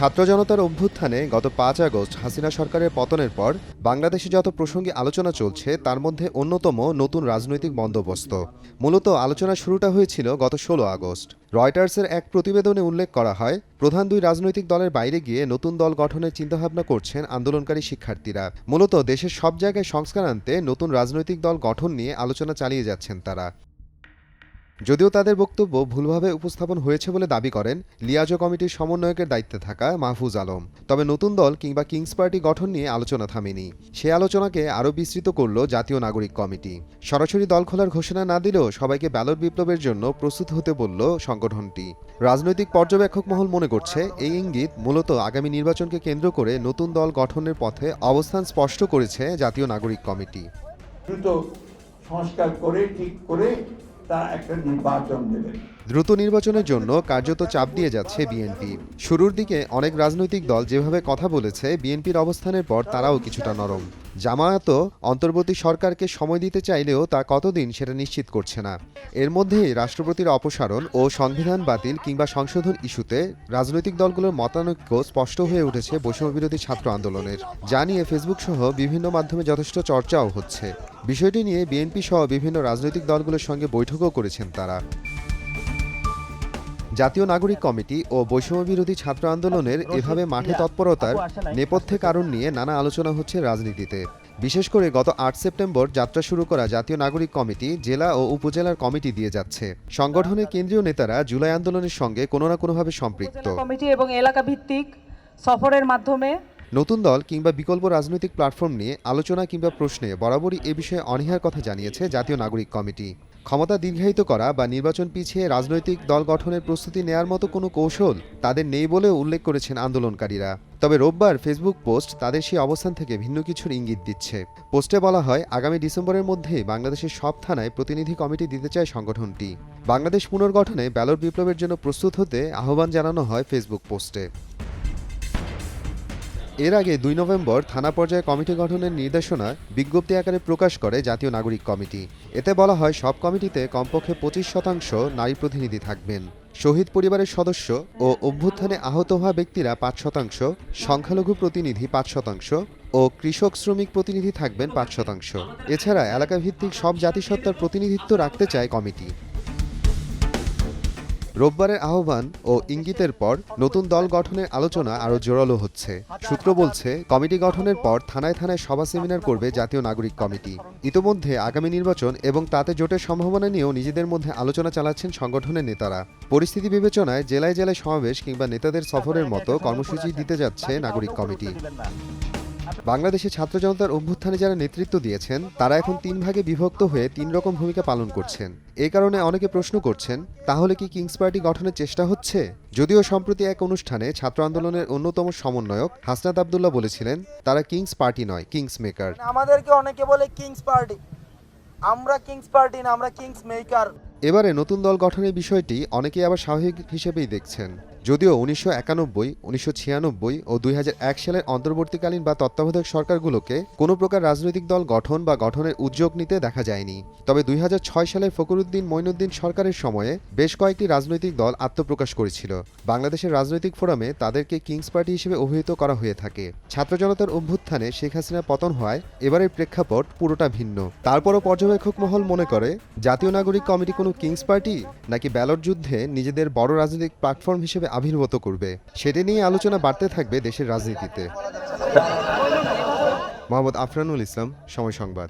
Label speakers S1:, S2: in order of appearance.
S1: ছাত্র জনতার অভ্যুত্থানে গত ৫ আগস্ট হাসিনা সরকারের পতনের পর বাংলাদেশে যত প্রসঙ্গে আলোচনা চলছে তার মধ্যে অন্যতম নতুন রাজনৈতিক বন্দোবস্ত। মূলত আলোচনার শুরুটা হয়েছিল গত ১৬ আগস্ট। রয়টার্সের এক প্রতিবেদনে উল্লেখ করা হয়, প্রধান দুই রাজনৈতিক দলের বাইরে গিয়ে নতুন দল গঠনের চিন্তাভাবনা করছেন আন্দোলনকারী শিক্ষার্থীরা। মূলত দেশের সব জায়গায় সংস্কার আনতে নতুন রাজনৈতিক দল গঠন নিয়ে আলোচনা চালিয়ে যাচ্ছেন তারা। যদিও তাদের বক্তব্য ভুলভাবে উপস্থাপন হয়েছে বলে দাবি করেন লিয়াজো কমিটির সমন্বয়কের দায়িত্বে থাকা মাহফুজ আলম। তবে নতুন দল কিংবা কিংস পার্টি গঠন নিয়ে আলোচনা থামেনি। সে আলোচনাকে আরও বিস্তৃত করল জাতীয় নাগরিক কমিটি। সরাসরি দল খোলার ঘোষণা না দিলেও সবাইকে ব্যালট বিপ্লবের জন্য প্রস্তুত হতে বলল সংগঠনটি। রাজনৈতিক পর্যবেক্ষক মহল মনে করছে, এই ইঙ্গিত মূলত আগামী নির্বাচনকে কেন্দ্র করে নতুন দল গঠনের পথে অবস্থান স্পষ্ট করেছে জাতীয় নাগরিক কমিটি।
S2: দ্রুত সংস্কার করে ঠিক করে একটা নির্বাচন দেবেন।
S1: দ্রুত নির্বাচনের জন্য কার্যত চাপ দিয়ে যাচ্ছে বিএনপি। শুরুর দিকে অনেক রাজনৈতিক দল যেভাবে কথা বলেছে, বিএনপির অবস্থানের পর তারাও কিছুটা নরম। জামায়াতও অন্তর্বর্তী সরকারকে সময় দিতে চাইলেও তা কতদিন সেটা নিশ্চিত করছে না। এর মধ্যেই রাষ্ট্রপতির অপসারণ ও সংবিধান বাতিল কিংবা সংশোধন ইস্যুতে রাজনৈতিক দলগুলোর মতানৈক্য স্পষ্ট হয়ে উঠেছে বৈষম্যবিরোধী ছাত্র আন্দোলনের, যা নিয়ে ফেসবুক সহ বিভিন্ন মাধ্যমে যথেষ্ট চর্চাও হচ্ছে। বিষয়টি নিয়ে বিএনপি সহ বিভিন্ন রাজনৈতিক দলগুলোর সঙ্গে বৈঠকও করেছেন তারা। জাতীয় নাগরিক কমিটি ও বৈষম্যবিরোধী ছাত্র আন্দোলনের এভাবে মাঠে তৎপরতার নেপথ্যে কারণ নিয়ে নানা আলোচনা হচ্ছে রাজনীতিতে। বিশেষ করে গত ৮ সেপ্টেম্বর যাত্রা শুরু করা জাতীয় নাগরিক কমিটি জেলা ও উপজেলার কমিটি দিয়ে যাচ্ছে। সংগঠনের কেন্দ্রীয় নেতারা জুলাই আন্দোলনের সঙ্গে কোনো না কোনোভাবে সম্পৃক্ত।
S3: কমিটি এবং এলাকা ভিত্তিক সফরের মাধ্যমে
S1: নতুন দল কিংবা বিকল্প রাজনৈতিক প্ল্যাটফর্ম নিয়ে আলোচনা কিংবা প্রশ্নে বরাবরই এ বিষয়ে অনীহার কথা জানিয়েছে জাতীয় নাগরিক কমিটি। ক্ষমতা দীর্ঘায়িত করা বা নির্বাচন পিছিয়ে রাজনৈতিক দল গঠনের প্রস্তুতি নেয়ার মতো কোনো কৌশল তাদের নেই বলেও উল্লেখ করেছেন আন্দোলনকারীরা। তবে রোববার ফেসবুক পোস্ট তাদের সেই অবস্থান থেকে ভিন্ন কিছুর ইঙ্গিত দিচ্ছে। পোস্টে বলা হয়, আগামী ডিসেম্বরের মধ্যেই বাংলাদেশের সব থানায় প্রতিনিধি কমিটি দিতে চায় সংগঠনটি। বাংলাদেশ পুনর্গঠনে ব্যালট বিপ্লবের জন্য প্রস্তুত হতে আহ্বান জানানো হয় ফেসবুক পোস্টে। এর আগে ২ নভেম্বর থানা পর্যায়ে কমিটি গঠনের নির্দেশনা বিজ্ঞপ্তি আকারে প্রকাশ করে জাতীয় নাগরিক কমিটি। এতে বলা হয়, সব কমিটিতে কমপক্ষে ২৫% নারী প্রতিনিধি থাকবেন। শহীদ পরিবারের সদস্য ও অভ্যুত্থানে আহত হওয়া ব্যক্তিরা ৫%, সংখ্যালঘু প্রতিনিধি ৫% ও কৃষক শ্রমিক প্রতিনিধি থাকবেন 5%। এছাড়া এলাকাভিত্তিক সব জাতিসত্তার প্রতিনিধিত্ব রাখতে চায় কমিটি। রোববারের আহ্বান ও ইঙ্গিতের পর নতুন দল গঠনের আলোচনা আরও জোরালো হচ্ছে। সূত্র বলছে, কমিটি গঠনের পর থানায় থানায় সভা সেমিনার করবে জাতীয় নাগরিক কমিটি। ইতোমধ্যে আগামী নির্বাচন এবং তাতে জোটের সম্ভাবনা নিয়েও নিজেদের মধ্যে আলোচনা চালাচ্ছেন সংগঠনের নেতারা। পরিস্থিতি বিবেচনায় জেলায় জেলায় সমাবেশ কিংবা নেতাদের সফরের মতো কর্মসূচি দিতে যাচ্ছে নাগরিক কমিটি। বাংলাদেশে ছাত্র জনতার অভ্যুত্থানে যারা নেতৃত্ব দিয়েছেন তারা এখন ৩ ভাগে বিভক্ত হয়ে ৩ রকম ভূমিকা পালন করছেন। এ কারণে অনেকে প্রশ্ন করছেন, তাহলে কি কিংস পার্টি গঠনের চেষ্টা হচ্ছে? যদিও সম্প্রতি এক অনুষ্ঠানে ছাত্র আন্দোলনের অন্যতম সমন্বয়ক হাসনাত আবদুল্লাহ বলেছিলেন, তারা কিংস পার্টি নয়, কিংস মেকার।
S4: আমাদেরকে অনেকে বলে কিংস পার্টি, আমরা কিংস পার্টি না, আমরা কিংস মেকার।
S1: এবারে নতুন দল গঠনের বিষয়টি অনেকেই আবার স্বাভাবিক হিসেবেই দেখছেন। যদিও ১৯৯১, ১৯৯৬ ও ২০০১ সালের অন্তর্বর্তীকালীন বা তত্ত্বাবধায়ক সরকারগুলোকে কোনো প্রকার রাজনৈতিক দল গঠন বা গঠনের উদ্যোগ নিতে দেখা যায়নি। তবে ২০০৬ সালের ফখরুদ্দিন মঈনুদ্দিন সরকারের সময়ে বেশ কয়েকটি রাজনৈতিক দল আত্মপ্রকাশ করেছিল। বাংলাদেশের রাজনৈতিক ফোরামে তাদেরকে কিংস পার্টি হিসেবে অভিহিত করা হয়ে থাকে। ছাত্র জনতার অভ্যুত্থানে শেখ হাসিনার পতন হওয়ায় এবারের প্রেক্ষাপট পুরোটা ভিন্ন। তারপরও পর্যবেক্ষক মহল মনে করে, জাতীয় নাগরিক কমিটি কোনো কিংস পার্টি নাকি ব্যালট যুদ্ধে নিজেদের বড় রাজনৈতিক প্ল্যাটফর্ম হিসেবে আবির্ভূত করবে, সেটা নিয়ে আলোচনা বাড়তে থাকবে দেশের রাজনীতিতে। মোহাম্মদ আফরানুল ইসলাম, সময় সংবাদ।